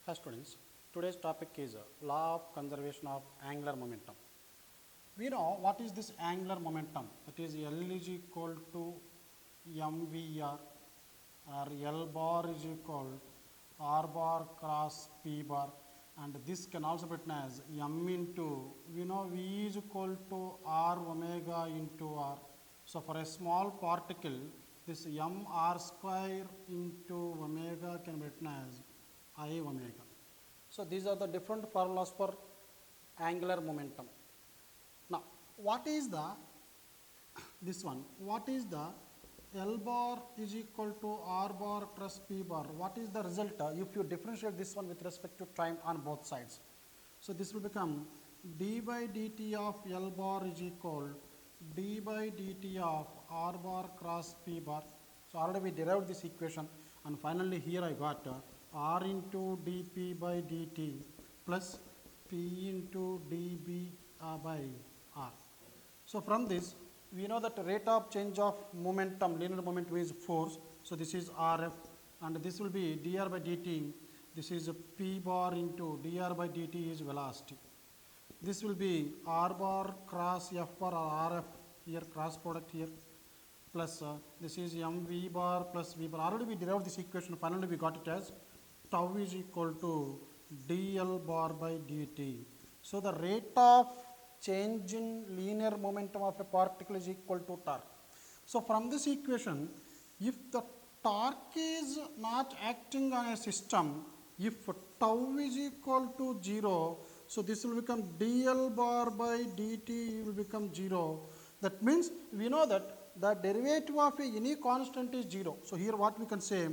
Hi students, today's topic is law of conservation of angular momentum. We know what is this angular momentum. It is L is equal to mvr or L bar is equal R bar cross P bar, and this can also be written as m into, we know V is equal to R omega into R. So for a small particle, this m r square into omega can be written as I omega. So these are the different formulas for angular momentum. Now, what is the this one? What is the L bar is equal to R bar plus P bar? What is the result if you differentiate this one with respect to time on both sides? So this will become d by dt of L bar is equal d by dt of R bar cross P bar. So already we derived this equation, and finally here I got R into dp by dt plus P into dB by R. So from this, we know that rate of change of momentum, linear momentum is force. So this is Rf, and this will be dr by dt. This is P bar into dr by dt is velocity. This will be R bar cross F bar or Rf here, cross product here, plus this is mv bar plus v bar. Already we derived this equation. Finally we got it as tau is equal to dl bar by dt. So the rate of change in linear momentum of a particle is equal to torque. So from this equation, if the torque is not acting on a system, if tau is equal to 0, so this will become dl bar by dt will become 0. That means we know that the derivative of any constant is 0. So here what we can say,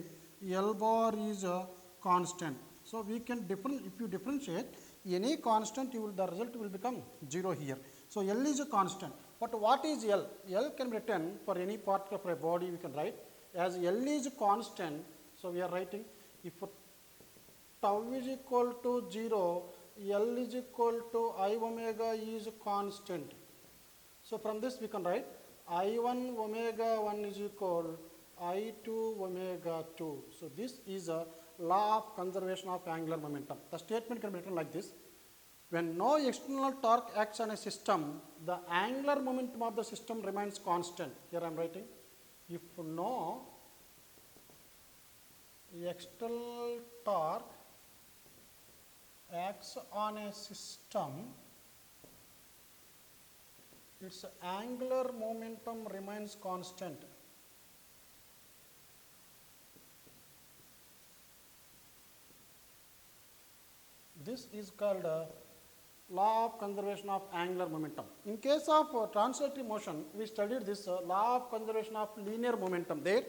L bar is a constant. So we can if you differentiate any constant, the result will become 0 here. So L is a constant. But what is L? L can be written for any particle of a body, we can write as L is a constant. So we are writing if tau is equal to 0, L is equal to I omega is a constant. So from this we can write I1 omega 1 is equal I2 omega 2. So this is a law of conservation of angular momentum. The statement can be written like this: when no external torque acts on a system, the angular momentum of the system remains constant. Here I am writing, if no external torque acts on a system, its angular momentum remains constant. This is called law of conservation of angular momentum. In case of translatory motion, we studied this law of conservation of linear momentum. There,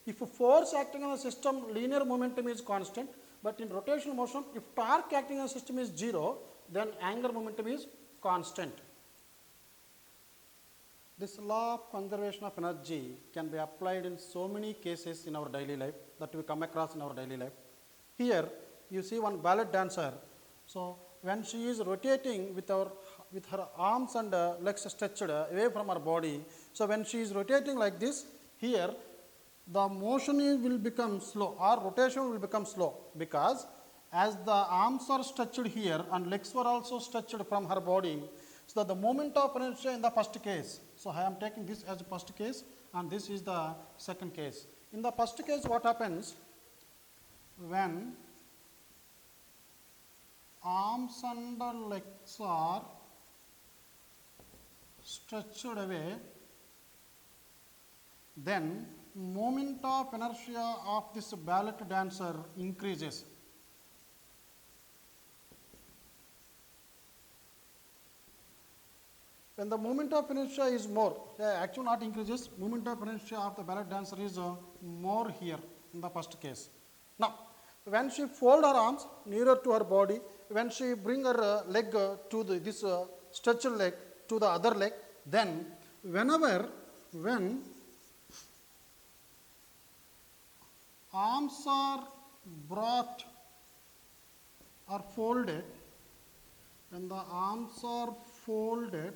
if force acting on a system, linear momentum is constant. But in rotational motion, if torque acting on a system is 0, then angular momentum is constant. This law of conservation of energy can be applied in so many cases in our daily life that we come across in our daily life. Here, you see one ballet dancer. So when she is rotating with her arms and legs stretched away from her body, so when she is rotating like this, here the motion will become slow, or rotation will become slow, because as the arms are stretched here and legs were also stretched from her body, so the moment of inertia in the first case. So I am taking this as the first case, and this is the second case. In the first case, what happens when arms and legs are stretched away, then moment of inertia of this ballet dancer increases. When the moment of inertia is more, actually not increases, moment of inertia of the ballet dancer is more here in the first case. Now, when she fold her arms nearer to her body, when she bring her leg to this stretched leg to the other leg, then when arms are brought or folded, when the arms are folded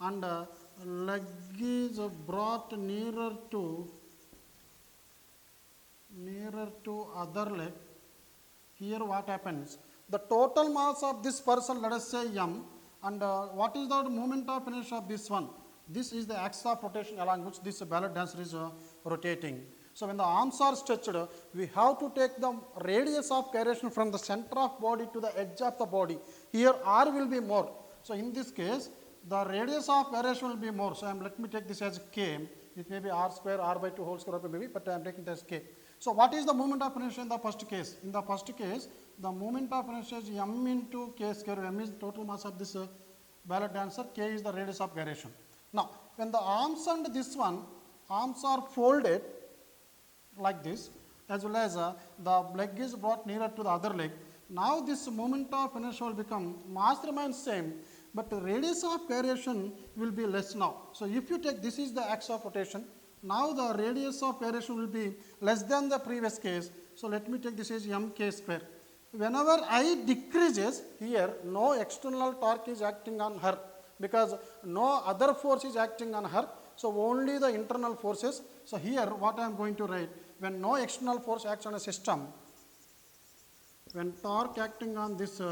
and leg is brought nearer to other leg, here what happens? The total mass of this person, let us say m, and what is the moment of inertia of this one? This is the axis of rotation along which this ballet dancer is rotating. So when the arms are stretched, we have to take the radius of gyration from the center of body to the edge of the body. Here r will be more. So in this case, the radius of gyration will be more. So let me take this as k. It may be r square, r by 2 whole square maybe, but I am taking it as k. So what is the moment of inertia in the first case? In the first case, the moment of inertia is m into k square. M is the total mass of this ballet dancer. K is the radius of gyration. Now, when the arms and this one, arms are folded like this, as well as the leg is brought nearer to the other leg. Now, this moment of inertia will become, mass remains same, but the radius of gyration will be less now. So, if you take this is the axis of rotation, now the radius of gyration will be less than the previous case. So, let me take this as mk square. Whenever I decreases, here no external torque is acting on her, because no other force is acting on her. So, only the internal forces. So, here what I am going to write, when no external force acts on a system, when torque acting on this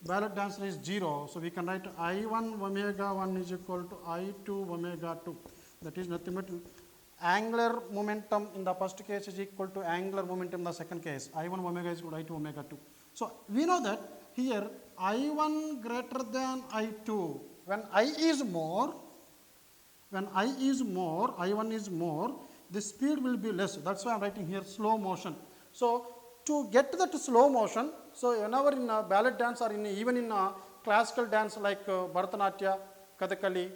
ballet dancer is 0, so we can write I1 omega 1 is equal to I2 omega 2. That is nothing but angular momentum in the first case is equal to angular momentum in the second case. I1 omega is equal to I2 omega 2. So, we know that here I1 greater than I2, when I is more, I1 is more, the speed will be less. That is why I am writing here slow motion. So, to get that slow motion, so whenever in a ballet dance or even in a classical dance like Bharatanatyam, Kathakali,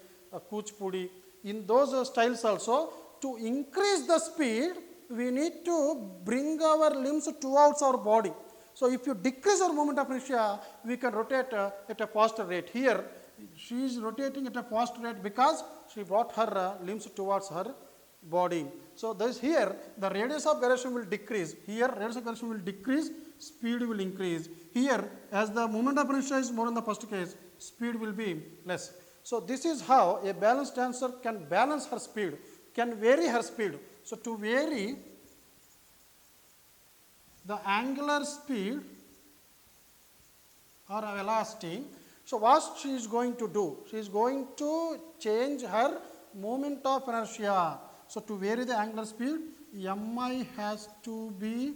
Kuchipudi, in those styles also, to increase the speed, we need to bring our limbs towards our body. So, if you decrease our moment of inertia, we can rotate at a faster rate. Here, she is rotating at a faster rate because she brought her limbs towards her body. So, this here the radius of gyration will decrease. Here radius of gyration will decrease, speed will increase. Here, as the moment of inertia is more in the first case, speed will be less. So, this is how a balanced dancer can balance her speed, can vary her speed. So, to vary the angular speed or velocity, so what she is going to do? She is going to change her moment of inertia. So, to vary the angular speed, mi has to be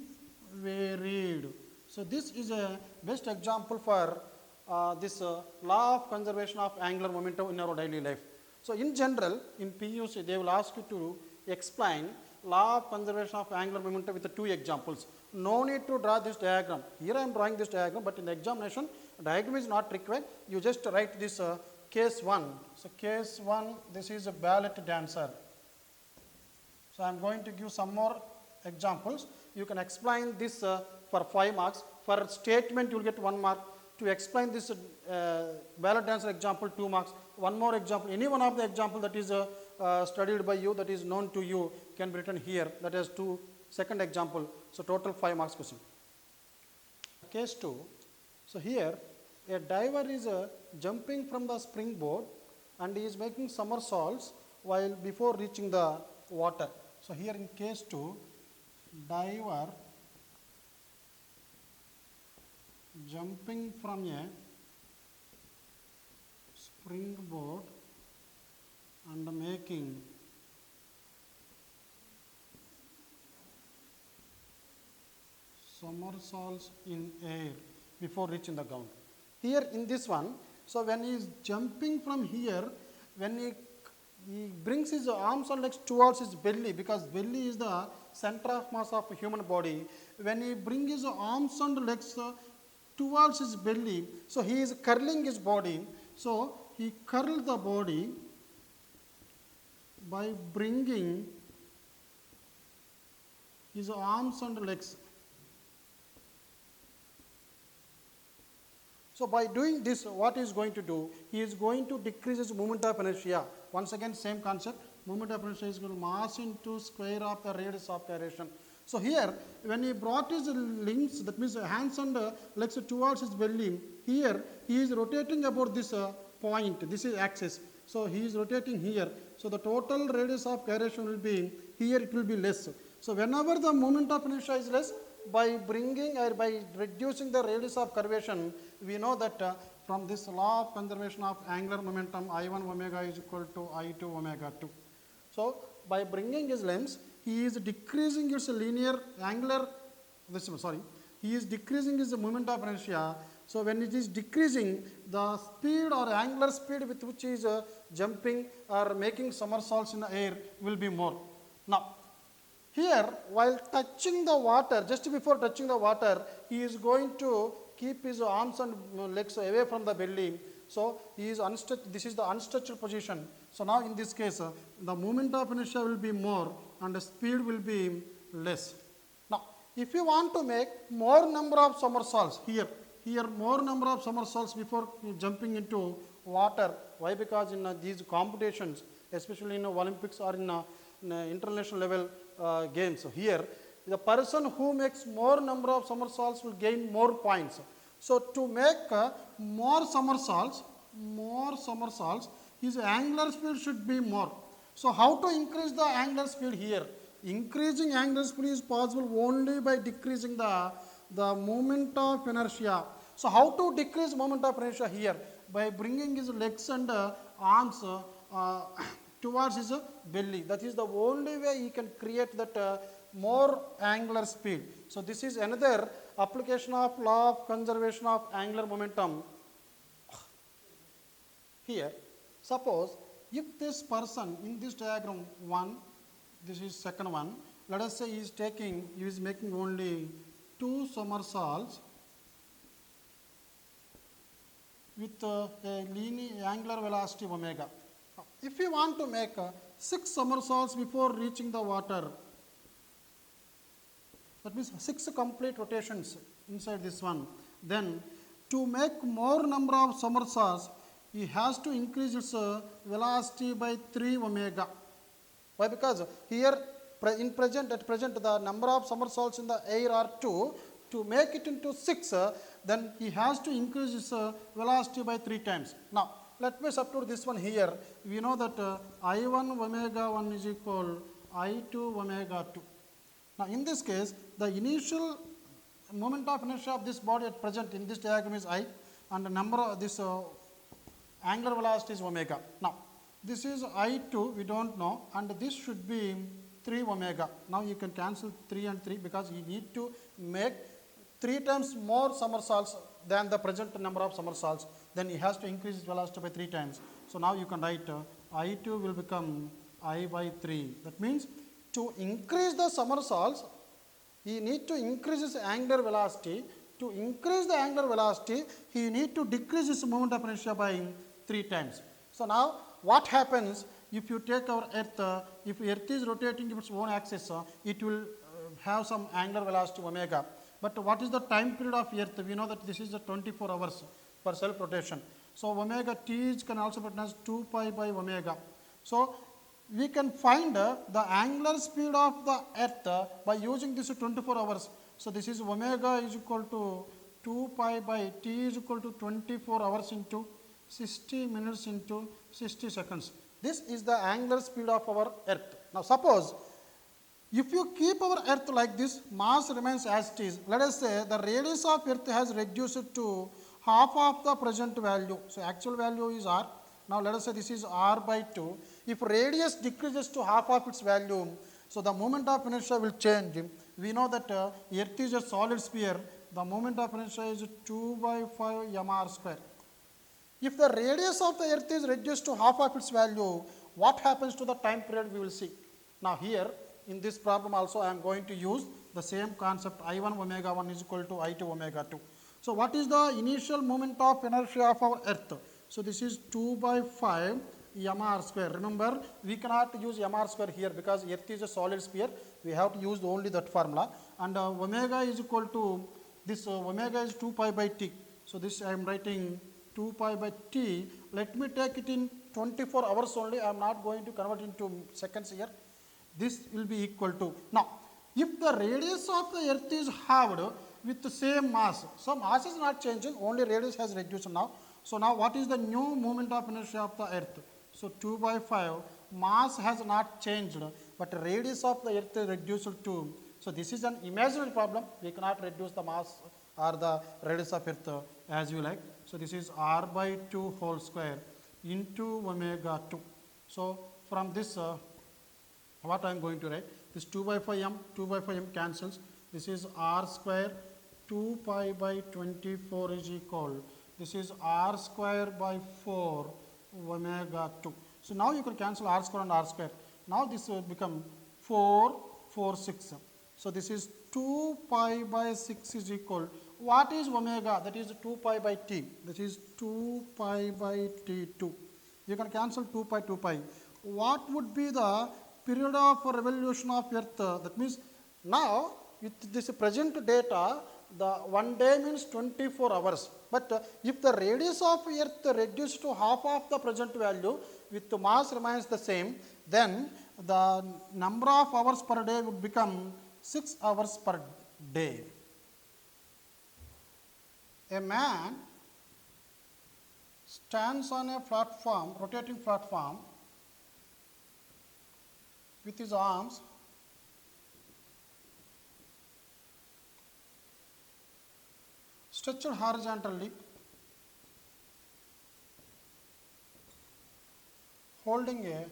varied. So, this is a best example for this law of conservation of angular momentum in our daily life. So, in general, in PUC, they will ask you to explain law of conservation of angular momentum with the two examples. No need to draw this diagram. Here I am drawing this diagram, but in the examination, diagram is not required. You just write this case 1. So, case 1, this is a ballet dancer. So, I am going to give some more examples. You can explain this for 5 marks. For statement, you will get 1 mark. To explain this ballet dancer example, 2 marks. One more example, any one of the example that is studied by you, that is known to you, can be written here. That is second example. So, total 5 marks question. Case 2. So, here a diver is jumping from the springboard and he is making somersaults while before reaching the water. So, here in case 2, diver jumping from a springboard and making somersaults in air before reaching the ground. Here in this one, so when he is jumping from here, when he brings his arms and legs towards his belly, because belly is the center of mass of human body. When he brings his arms and legs towards his belly, so he is curling his body. So, he curls the body by bringing his arms and legs. So, by doing this, what he is going to do? He is going to decrease his moment of inertia. Once again, same concept, moment of inertia is equal to mass into square of the radius of gyration. So, here when he brought his limbs, that means hands and legs towards his belly, here he is rotating about this point, this is axis. So, he is rotating here. So, the total radius of gyration will be, here it will be less. So, whenever the moment of inertia is less, by bringing or by reducing the radius of curvation, we know that from this law of conservation of angular momentum, I1 omega is equal to I2 omega 2. So, by bringing his length, he is decreasing its linear angular, he is decreasing his moment of inertia. So, when it is decreasing, the speed or angular speed with which he is jumping or making somersaults in the air will be more. Now, here, while touching the water, just before touching the water, he is going to keep his arms and legs away from the belly. So, he is unstretched, this is the unstretched position. So, now in this case, the moment of inertia will be more and the speed will be less. Now, if you want to make more number of somersaults, here more number of somersaults before jumping into water. Why? Because in these competitions, especially in Olympics or in international level games. So, here the person who makes more number of somersaults will gain more points. So, to make more somersaults, his angular speed should be more. So, how to increase the angular speed here? Increasing angular speed is possible only by decreasing the moment of inertia. So, how to decrease moment of inertia here? By bringing his legs and arms towards his belly. That is the only way he can create that more angular speed. So, this is another application of law of conservation of angular momentum. Here, suppose if this person in this diagram 1, this is second one, let us say he is making only 2 somersaults with a linear angular velocity omega. If you want to make 6 somersaults before reaching the water, that means 6 complete rotations inside this one, then to make more number of somersaults, he has to increase its velocity by 3 omega. Why? Because here at present the number of somersaults in the air are 2. To make it into 6, then he has to increase his velocity by 3 times. Now, let me substitute this one here. We know that I1 omega 1 is equal I2 omega 2. Now, in this case, the initial moment of inertia of this body at present in this diagram is I, and the number of this angular velocity is omega. Now, this is I2, we don't know, and this should be 3 omega. Now, you can cancel 3 and 3 because you need to make 3 times more somersaults than the present number of somersaults. Then he has to increase his velocity by 3 times. So, now you can write I2 will become I by 3. That means, to increase the somersaults, he need to increase his angular velocity. To increase the angular velocity, he need to decrease his moment of inertia by 3 times. So, now what happens if you take our earth, if earth is rotating its own axis, it will have some angular velocity omega. But what is the time period of earth? We know that this is the 24 hours for self rotation. So, omega t can also be written as 2 pi by omega. So, we can find the angular speed of the earth by using this 24 hours. So, this is omega is equal to 2 pi by t is equal to 24 hours into 60 minutes into 60 seconds. This is the angular speed of our earth. Now, suppose if you keep our earth like this, mass remains as it is. Let us say the radius of earth has reduced to half of the present value. So, actual value is r. Now, let us say this is r by 2. If radius decreases to half of its value, so the moment of inertia will change. We know that earth is a solid sphere. The moment of inertia is 2 by 5 mr square. If the radius of the earth is reduced to half of its value, what happens to the time period we will see. Now, here in this problem also I am going to use the same concept I1 omega 1 is equal to I2 omega 2. So, what is the initial moment of inertia of our earth? So, this is 2 by 5 mr square. Remember, we cannot use mr square here because earth is a solid sphere. We have to use only that formula, and omega is equal to this omega is 2 pi by t. So, this I am writing 2 pi by t. Let me take it in 24 hours only. I am not going to convert into seconds here. This will be equal to, now if the radius of the earth is halved with the same mass, so mass is not changing, only radius has reduced now. So, now what is the new moment of inertia of the earth? So, 2 by 5, mass has not changed, but radius of the earth is reduced to So, this is an imaginary problem. We cannot reduce the mass or the radius of earth as you like. So, this is r by 2 whole square into omega 2. So, from this what I am going to write, this 2 by 5 m cancels, this is r square 2 pi by 24 is equal, this is r square by 4 omega 2. So, now you can cancel r square and r square, now this will become 4, 4, 6. So, this is 2 pi by 6 is equal, what is omega? That is 2 pi by t, that is 2 pi by t 2. You can cancel 2 pi, 2 pi. What would be the period of revolution of earth? That means now with this present data, the 1 day means 24 hours. But if the radius of earth reduced to half of the present value with the mass remains the same, then the number of hours per day would become 6 hours per day. A man stands on a platform, rotating platform, with his arms stretched horizontally, holding a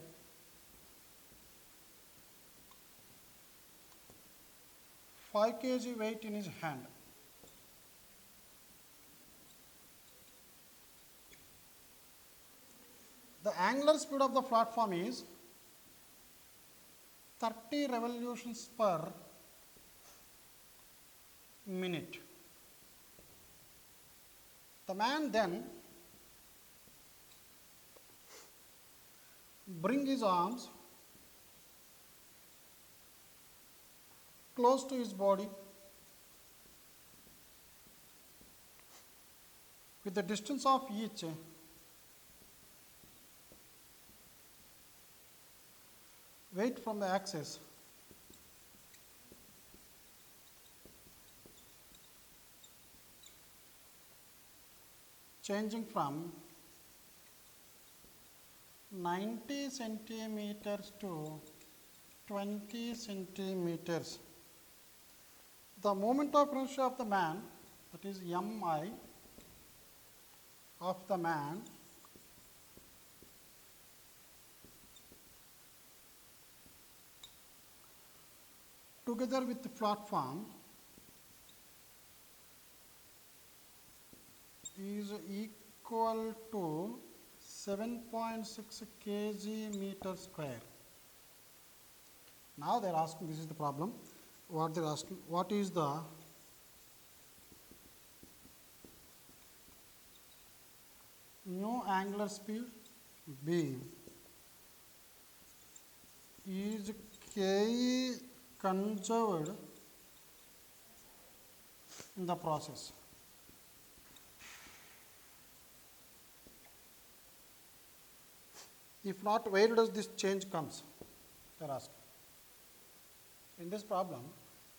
five kg weight in his hand. The angular speed of the platform is 30 revolutions per minute. The man then brings his arms close to his body with the distance of each weight from the axis changing from 90 centimeters to 20 centimeters. The moment of inertia of the man, that is mi of the man, together with the platform is equal to 7.6 kg meter square. Now they are asking, this is the problem, what they are asking, what is the new angular speed? B is K conserved in the process. If not, where does this change comes? They are asking. In this problem,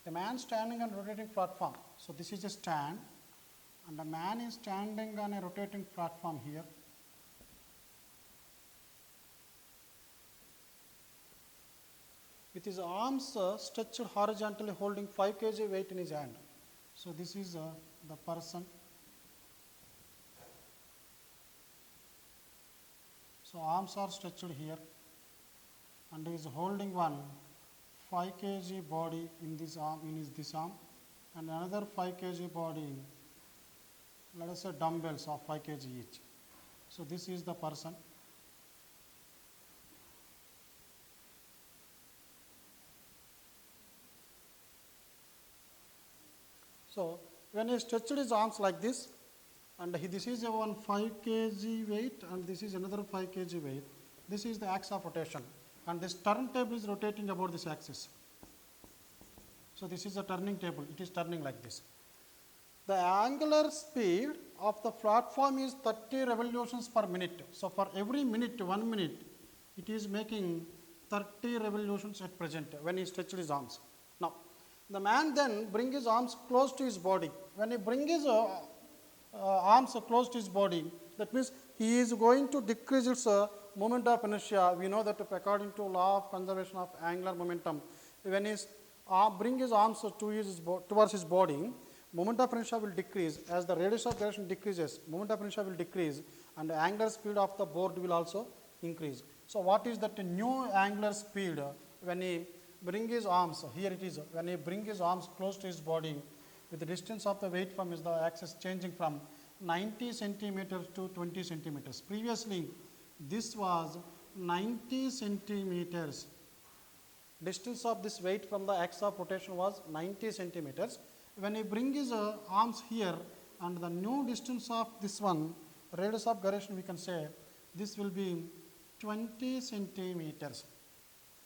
a man standing on a rotating platform. So, this is a stand and a man is standing on a rotating platform here. With his arms stretched horizontally, holding 5 kg weight in his hand. So, this is the person. So, arms are stretched here and he is holding one 5 kg body in this arm, this arm, and another 5 kg body, let us say dumbbells of 5 kg each. So, this is the person. So, when he stretched his arms like this, and this is a one 5 kg weight and this is another 5 kg weight, this is the axis of rotation and this turntable is rotating about this axis. So, this is a turning table, it is turning like this. The angular speed of the platform is 30 revolutions per minute. So, for every minute, 1 minute, it is making 30 revolutions at present when he stretches his arms. Now, the man then brings his arms close to his body. When he brings his arms close to his body, that means he is going to decrease its moment of inertia. We know that according to law of conservation of angular momentum, when he bring his arms towards his body, moment of inertia will decrease. As the radius of gyration decreases, moment of inertia will decrease, and the angular speed of the board will also increase. So, what is that new angular speed when he bring his arms, here it is, when he bring his arms close to his body, with the distance of the weight from the axis changing from 90 centimeters to 20 centimeters. Previously, this was 90 centimeters. Distance of this weight from the axis of rotation was 90 centimeters. When he bring his arms here, and the new distance of this one, radius of gyration, we can say this will be 20 centimeters.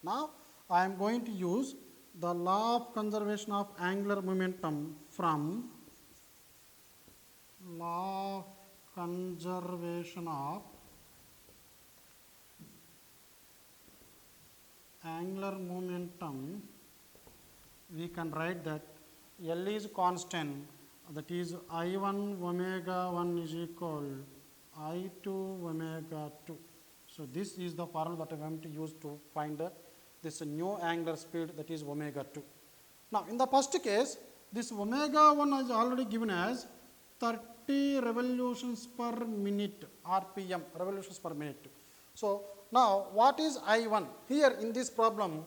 Now, I am going to use the law of conservation of angular momentum from law of conservation of angular momentum. We can write that L is constant, that is I1 omega 1 is equal I2 omega 2. So, this is the formula that I am going to use to find this new angular speed, that is omega 2. Now, in the first case, this omega 1 is already given as 30 revolutions per minute, RPM, revolutions per minute. So, now what is I1? Here in this problem,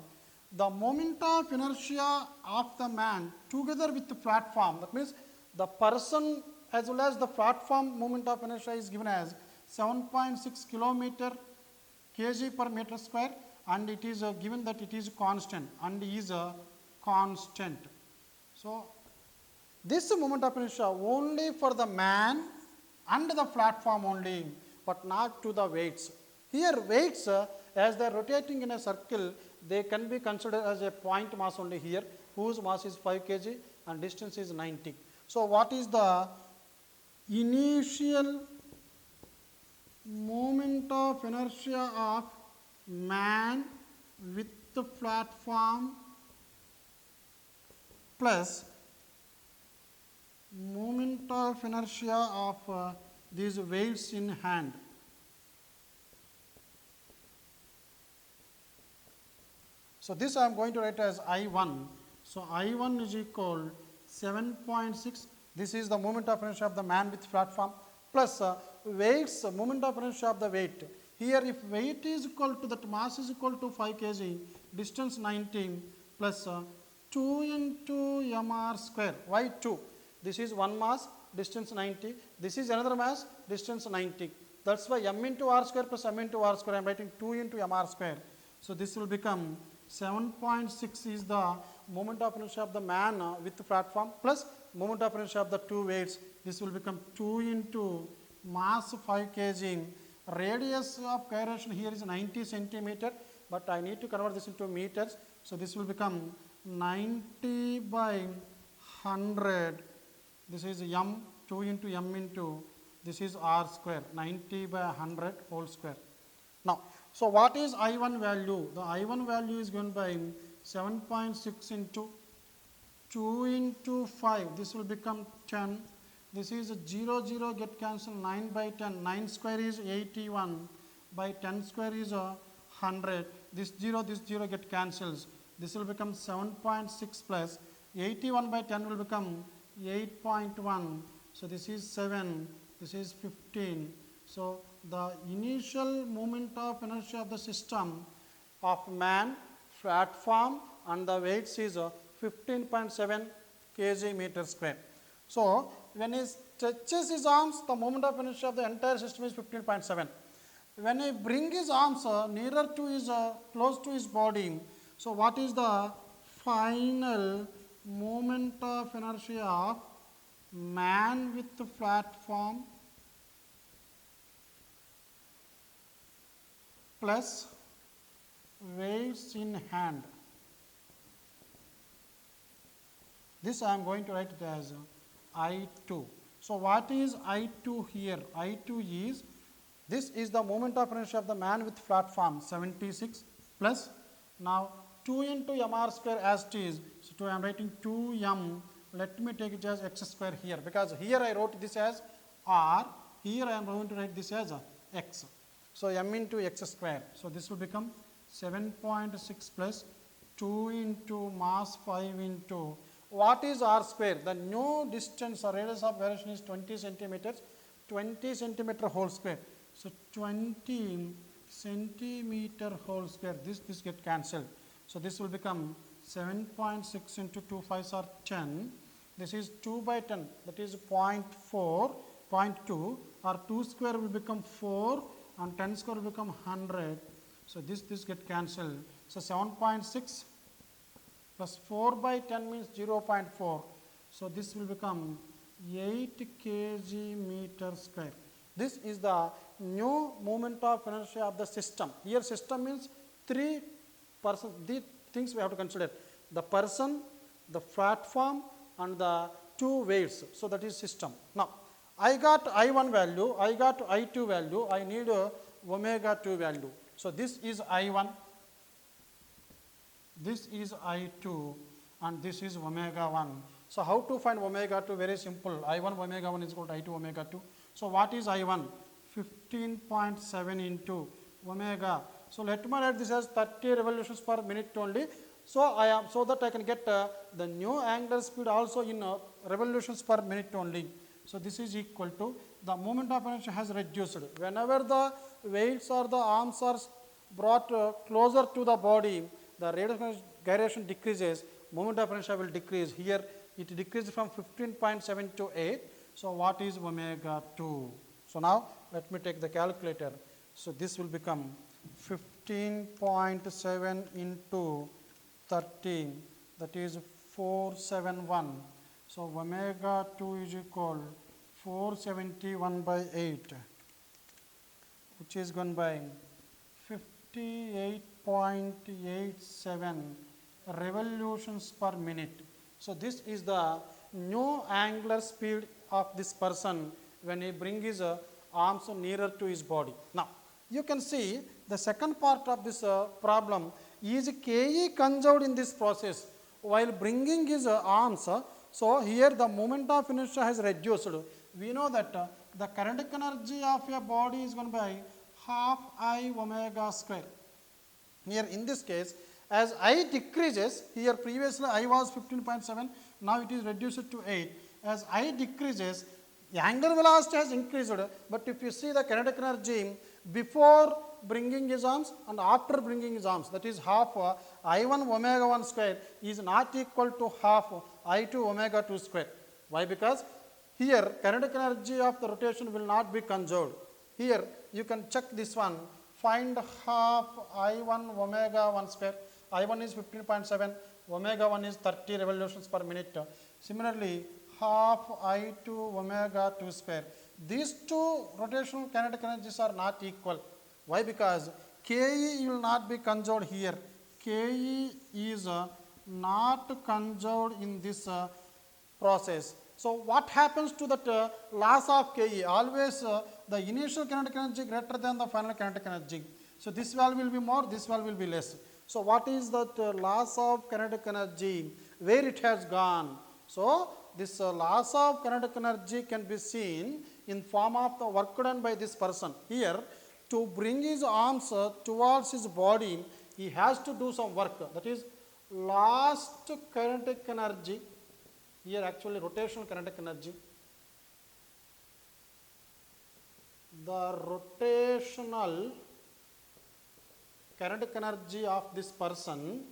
the moment of inertia of the man together with the platform, that means the person as well as the platform moment of inertia is given as 7.6 kilometer kg per meter square, and it is given that it is constant and is a constant. So, this moment of inertia only for the man and the platform only, but not to the weights. Here weights, as they are rotating in a circle, they can be considered as a point mass only here, whose mass is 5 kg and distance is 90. So, what is the initial moment of inertia of man with the platform plus moment of inertia of these weights in hand? So, this I am going to write as I1. So, I1 is equal 7.6. This is the moment of inertia of the man with platform plus weights, moment of inertia of the weight. Here, if weight is equal to, that mass is equal to 5 kg, distance 90 plus 2 into mr square. Why 2? This is one mass, distance 90. This is another mass, distance 90. That is why m into r square plus m into r square, I am writing 2 into mr square. So, this will become 7.6 is the moment of inertia of the man with the platform plus moment of inertia of the two weights. This will become 2 into mass 5 kg. Radius of gyration here is 90 centimeter, but I need to convert this into meters. So, this will become 90 by 100. This is m, 2 into m into, this is r square, 90 by 100 whole square. Now, so what is I1 value? The I1 value is given by 7.6 into 2 into 5. This will become 10. This is 0, 0 get cancelled, 9 by 10. 9 square is 81 by 10 square is 100. This 0 get cancels. This will become 7.6 plus 81 by 10 will become 8.1. So, this is 7, this is 15. So, the initial moment of inertia of the system of man, platform and the weights is 15.7 kg meter square. So, when he stretches his arms, the moment of inertia of the entire system is 15.7. When he bring his arms nearer to his, close to his body, so what is the final moment of inertia of man with the platform plus weights in hand? This I am going to write it as I2. So, what is I2 here? I2 is, this is the moment of inertia of the man with platform 76 plus, now 2 into mr square as it is. So, I am writing 2m, let me take it as x square here, because here I wrote this as r, here I am going to write this as x. So, m into x square. So, this will become 7.6 plus 2 into mass 5 into what is r square? The new distance or radius of gyration is 20 centimeters, 20 centimeter whole square. So 20 centimeter whole square, this get cancelled. So this will become 7.6 into 2 5s are 10. This is 2 by 10, that is 0.4, 0.2, or 2 square will become 4 and 10 square will become 100. So this get cancelled. So 7.6 plus 4 by 10 means 0.4. So this will become 8 kg meter square. This is the new moment of inertia of the system. Here system means three things we have to consider: the person, the platform, and the two weights. So that is system. Now I got I1 value, I got I2 value, I need omega 2 value. So this is I1, this is I2, and this is omega 1. So how to find omega 2? Very simple. I1 omega 1 is equal to I2 omega 2. So what is I1? 15.7 into omega. So let me write this as 30 revolutions per minute only. So that I can get the new angular speed also in revolutions per minute only. So this is equal to the moment of inertia has reduced. Whenever the weights or the arms are brought closer to the body, the rate of gyration decreases, moment of inertia will decrease. Here it decreased from 15.7 to 8. So what is omega 2? So now let me take the calculator. So this will become 15.7 into 30, that is 471. So omega 2 is equal 471 by 8, which is gone by 58.87 revolutions per minute. So this is the new angular speed of this person when he brings his arms nearer to his body. Now you can see the second part of this problem is Ke conserved in this process while bringing his arms. So here the moment of inertia has reduced. We know that the kinetic energy of a body is going by half I omega square. Here in this case, as I decreases, here previously I was 15.7, now it is reduced to 8. As I decreases, the angular velocity has increased, but if you see the kinetic energy before bringing his arms and after bringing his arms, that is half I1 omega 1 square is not equal to half I2 omega 2 square. Why? Because here kinetic energy of the rotation will not be conserved. Here you can check this one, find half I1 omega 1 square. I1 is 15.7, omega 1 is 30 revolutions per minute. Similarly, half I2 omega 2 square. These two rotational kinetic energies are not equal. Why? Because Ke will not be conserved here. Ke is not conserved in this process. So what happens to that loss of Ke? Always the initial kinetic energy greater than the final kinetic energy. So this value will be more, this value will be less. So what is that loss of kinetic energy? Where it has gone? So this loss of kinetic energy can be seen in form of the work done by this person. Here, to bring his arms towards his body, he has to do some work. That is lost kinetic energy. Here actually rotational kinetic energy. The rotational kinetic energy of this person,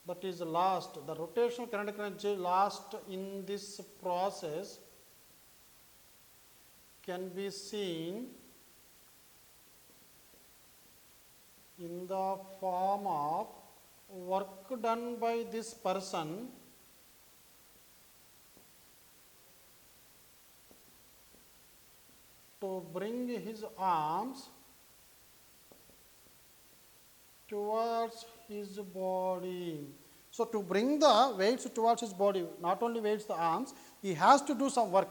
that is lost, the rotational kinetic energy lost in this process can be seen in the form of work done by this person to bring his arms towards his body. So to bring the weights towards his body, not only weights the arms, he has to do some work.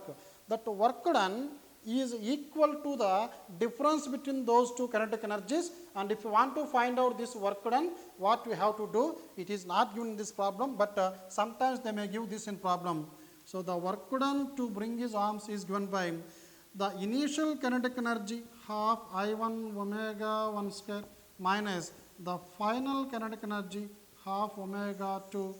That work done is equal to the difference between those two kinetic energies, and if you want to find out this work done, what we have to do, it is not given in this problem, but sometimes they may give this in problem. So the work done to bring his arms is given by the initial kinetic energy half I1 omega 1 square minus the final kinetic energy half omega 2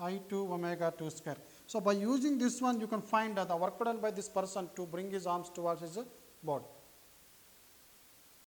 I2 omega 2 square. So by using this one, you can find the work done by this person to bring his arms towards his board.